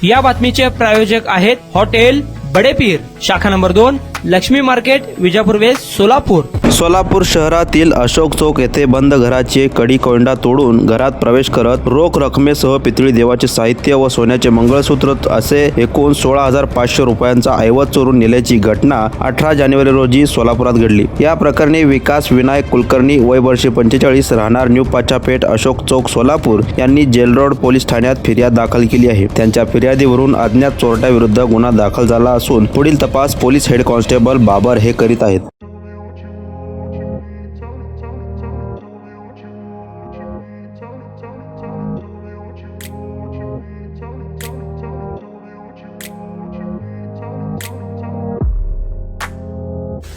या बातमीचे प्रायोजक आहेत हॉटेल बडेपीर, शाखा number 2, Lakshmi market, Vijapur west, Solapur. Solapur शहरातील अशोक चौक येथे बंद घराचे कडी कोंडा तोडून घरात प्रवेश करत रोख रकमेसह पितळी देवाचे साहित्य व सोन्याचे मंगळसूत्र असे एकूण 16,500 रुपयांचा ऐवज चोरून नेल्याची घटना 18 जानेवारी रोजी सोलापुरात घडली. या प्रकरणी विकास विनायक कुलकर्णी वय वर्ष 45 राहणार न्यू पाचापेठ अशोक चौक सोलापूर यांनी जेल रोड पोलीस ठाण्यात फिर्याद दाखल केली आहे. त्यांच्या फिर्यादीवरून अज्ञात चोरट्याविरुद्ध गुन्हा दाखल झाला असून पुढील तपास पोलीस हेड कॉन्स्टेबल बाबर हे करीत आहेत.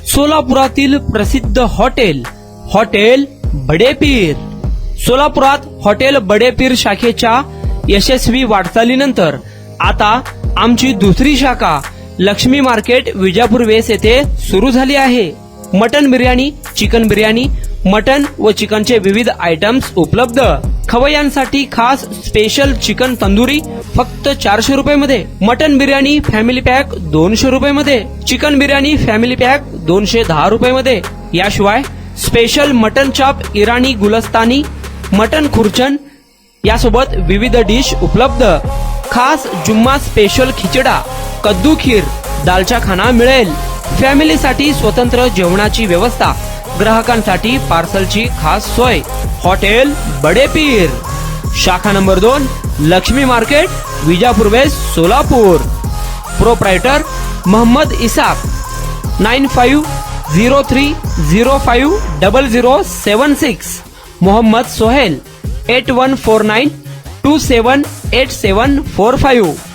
सोलापुरातील प्रसिद्ध हॉटेल बडेपीर. सोलापुरात हॉटेल बडेपीर शाखेच्या यशस्वी वाटचालीनंतर आता आमची दुसरी शाखा लक्ष्मी मार्केट, विजापूर वेस्ट येथे सुरू झाली आहे. Mutton biryani, chicken biryani, mutton व चिकनचे विविध आयटम्स उपलब्ध. खवय्यांसाठी खास स्पेशल चिकन तंदुरी फक्त 400 रुपये मध्ये. मटन बिर्याणी फॅमिली पॅक 200 रुपये मध्ये. चिकन बिर्याणी फॅमिली पॅक 210 रुपये मध्ये. याशिवाय स्पेशल मटन चॉप, इराणी गुलस्तानी, मटन खुर्चन यासोबत विविध डिश उपलब्ध. खास जुम्मा स्पेशल खिचडा, कद्दू खीर, दालचा खाना मिळेल. फॅमिलीसाठी स्वतंत्र जेवणाची व्यवस्था, ग्राहकांसाठी पार्सलची खास सोय. हॉटेल बडेपीर, शाखा number 2, Lakshmi market, Vijapur west, Solapur. Proprietor Mohammad Isaq. 9503050076. Mohammad Sohail. 8149278745.